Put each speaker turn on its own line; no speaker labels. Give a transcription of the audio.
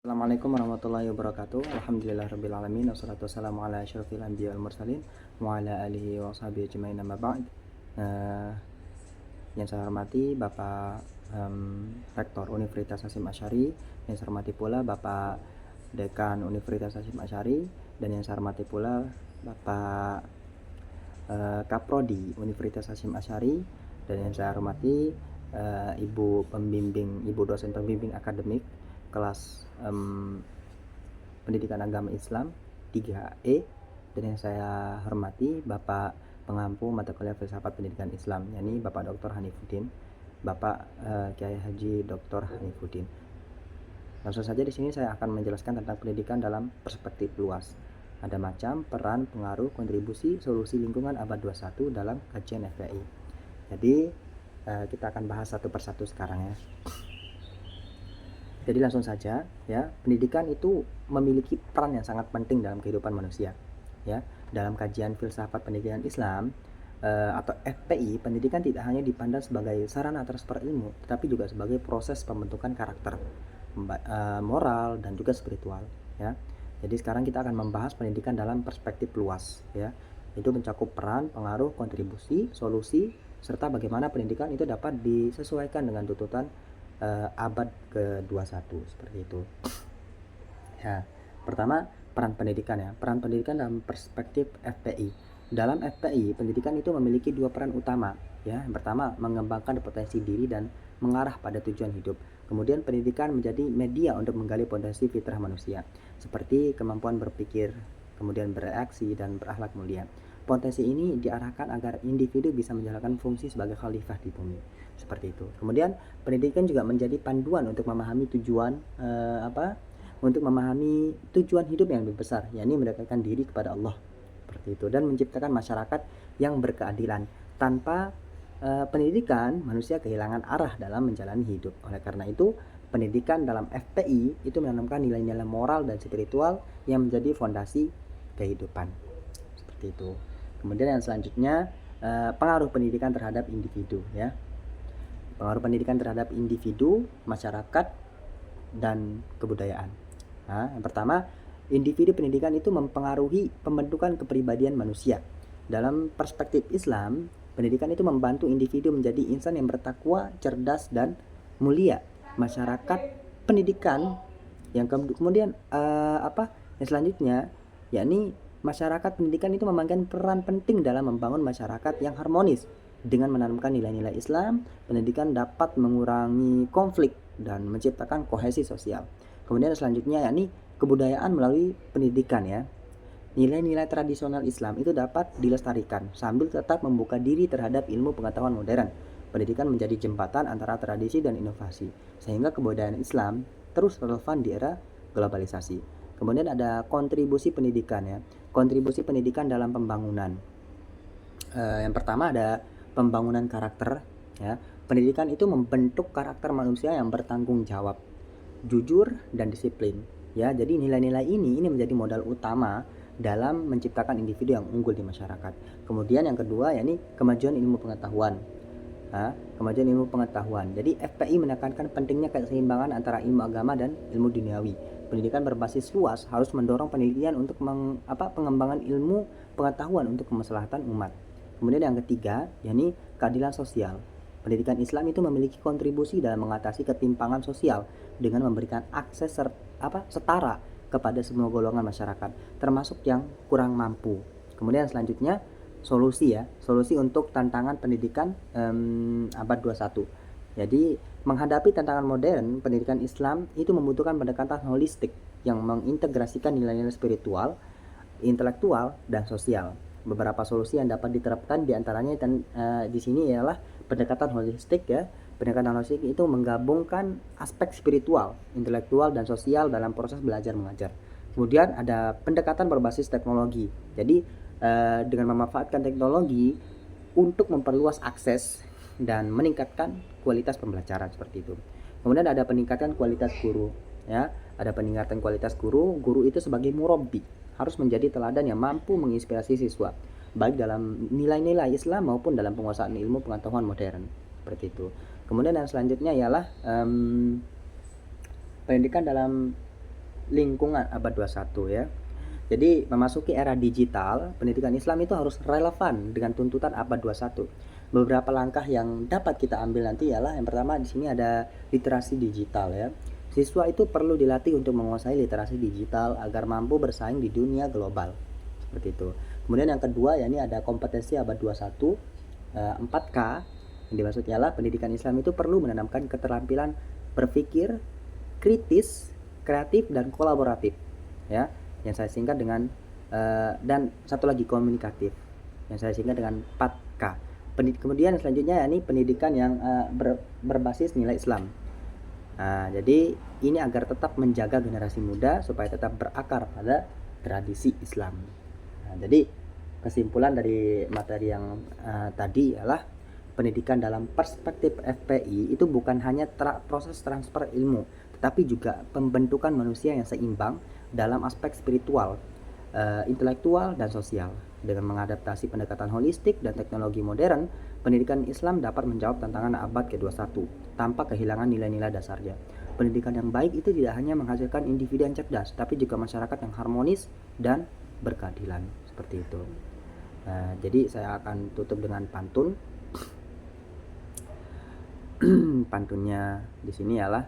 Assalamualaikum warahmatullahi wabarakatuh. Alhamdulillahirabbil alamin wassalatu wassalamu ala asyrofil anbiya wal mursalin wa ala alihi wa sahbihi ajmain amma ba'd. Yang saya hormati Bapak Rektor Universitas Hasyim Asy'ari, yang saya hormati pula Bapak Dekan Universitas Hasyim Asy'ari, dan yang saya hormati pula Bapak Kaprodi Universitas Hasyim Asy'ari, dan yang saya hormati Ibu dosen pembimbing akademik kelas Pendidikan Agama Islam 3E, dan yang saya hormati Bapak pengampu mata kuliah Filsafat Pendidikan Islam, yakni Bapak Dr. Hanifuddin, Bapak Kiai Haji Dr. Hanifuddin. Langsung saja di sini saya akan menjelaskan tentang pendidikan dalam perspektif luas. Ada macam, peran, pengaruh, kontribusi, solusi lingkungan abad 21 dalam kajian FPI. Jadi kita akan bahas satu persatu sekarang ya. Jadi langsung saja ya, pendidikan itu memiliki peran yang sangat penting dalam kehidupan manusia ya. Dalam kajian filsafat pendidikan Islam atau FPI, pendidikan tidak hanya dipandang sebagai sarana transfer ilmu, tetapi juga sebagai proses pembentukan karakter, moral dan juga spiritual ya. Jadi sekarang kita akan membahas pendidikan dalam perspektif luas ya. Itu mencakup peran, pengaruh, kontribusi, solusi, serta bagaimana pendidikan itu dapat disesuaikan dengan tuntutan abad ke-21 seperti itu. Ya, pertama peran pendidikan ya. Peran pendidikan dalam perspektif FPI. Dalam FPI, pendidikan itu memiliki dua peran utama ya. Yang pertama, mengembangkan potensi diri dan mengarah pada tujuan hidup. Kemudian pendidikan menjadi media untuk menggali potensi fitrah manusia, seperti kemampuan berpikir, kemudian bereaksi dan berakhlak mulia. Potensi ini diarahkan agar individu bisa menjalankan fungsi sebagai khalifah di bumi. Seperti itu. Kemudian pendidikan juga menjadi panduan untuk memahami tujuan untuk memahami tujuan hidup yang lebih besar, yakni mendekatkan diri kepada Allah. Seperti itu, dan menciptakan masyarakat yang berkeadilan. Tanpa pendidikan, manusia kehilangan arah dalam menjalani hidup. Oleh karena itu, pendidikan dalam FPI itu menanamkan nilai-nilai moral dan spiritual yang menjadi fondasi kehidupan. Seperti itu. Kemudian yang selanjutnya, pengaruh pendidikan terhadap individu ya. Pengaruh pendidikan terhadap individu, masyarakat, dan kebudayaan. Nah, yang pertama, individu pendidikan itu mempengaruhi pembentukan kepribadian manusia. Dalam perspektif Islam, pendidikan itu membantu individu menjadi insan yang bertakwa, cerdas, dan mulia. Masyarakat pendidikan yang kemudian yang selanjutnya, yakni masyarakat pendidikan itu memainkan peran penting dalam membangun masyarakat yang harmonis. Dengan menanamkan nilai-nilai Islam, pendidikan dapat mengurangi konflik dan menciptakan kohesi sosial. Kemudian selanjutnya yakni kebudayaan melalui pendidikan ya. Nilai-nilai tradisional Islam itu dapat dilestarikan sambil tetap membuka diri terhadap ilmu pengetahuan modern. Pendidikan menjadi jembatan antara tradisi dan inovasi, sehingga kebudayaan Islam terus relevan di era globalisasi. Kemudian ada kontribusi pendidikan ya. Kontribusi pendidikan dalam pembangunan. Yang pertama ada pembangunan karakter ya. Pendidikan itu membentuk karakter manusia yang bertanggung jawab, jujur, dan disiplin ya. Jadi nilai-nilai ini menjadi modal utama dalam menciptakan individu yang unggul di masyarakat. Kemudian yang kedua yakni kemajuan ilmu pengetahuan. Kemajuan ilmu pengetahuan. Jadi FPI menekankan pentingnya keseimbangan antara ilmu agama dan ilmu duniawi. Pendidikan berbasis luas harus mendorong penelitian untuk pengembangan ilmu pengetahuan untuk kemaslahatan umat. Kemudian yang ketiga, yakni keadilan sosial. Pendidikan Islam itu memiliki kontribusi dalam mengatasi ketimpangan sosial dengan memberikan akses setara kepada semua golongan masyarakat, termasuk yang kurang mampu. Kemudian selanjutnya solusi ya, solusi untuk tantangan pendidikan abad 21. Jadi menghadapi tantangan modern, pendidikan Islam itu membutuhkan pendekatan holistik yang mengintegrasikan nilai-nilai spiritual, intelektual, dan sosial. Beberapa solusi yang dapat diterapkan diantaranya di sini ialah pendekatan holistik ya. Pendekatan holistik itu menggabungkan aspek spiritual, intelektual, dan sosial dalam proses belajar mengajar. Kemudian ada pendekatan berbasis teknologi. Jadi dengan memanfaatkan teknologi untuk memperluas akses dan meningkatkan kualitas pembelajaran seperti itu. Kemudian ada peningkatan kualitas guru ya. Ada peningkatan kualitas guru. Guru itu sebagai murabbi harus menjadi teladan yang mampu menginspirasi siswa, baik dalam nilai-nilai Islam maupun dalam penguasaan ilmu pengetahuan modern seperti itu. Kemudian yang selanjutnya ialah pendidikan dalam lingkungan abad 21 ya. Jadi memasuki era digital, pendidikan Islam itu harus relevan dengan tuntutan abad 21. Beberapa langkah yang dapat kita ambil nanti ialah yang pertama di sini ada literasi digital ya. Siswa itu perlu dilatih untuk menguasai literasi digital agar mampu bersaing di dunia global. Seperti itu. Kemudian yang kedua ya ini ada kompetensi abad 21 4K. Yang dimaksud ialah pendidikan Islam itu perlu menanamkan keterampilan berpikir kritis, kreatif dan kolaboratif ya. Yang saya singkat dengan dan satu lagi komunikatif yang saya singkat dengan 4K. Kemudian selanjutnya ini pendidikan yang berbasis nilai Islam. Jadi ini agar tetap menjaga generasi muda supaya tetap berakar pada tradisi Islam. Jadi kesimpulan dari materi yang tadi adalah pendidikan dalam perspektif FPI itu bukan hanya proses transfer ilmu, tetapi juga pembentukan manusia yang seimbang dalam aspek spiritual, intelektual, dan sosial. Dengan mengadaptasi pendekatan holistik dan teknologi modern, pendidikan Islam dapat menjawab tantangan abad ke-21 tanpa kehilangan nilai-nilai dasarnya. Pendidikan yang baik itu tidak hanya menghasilkan individu yang cerdas, tapi juga masyarakat yang harmonis dan berkeadilan. Seperti itu. Jadi saya akan tutup dengan pantun. Pantunnya di sini ialah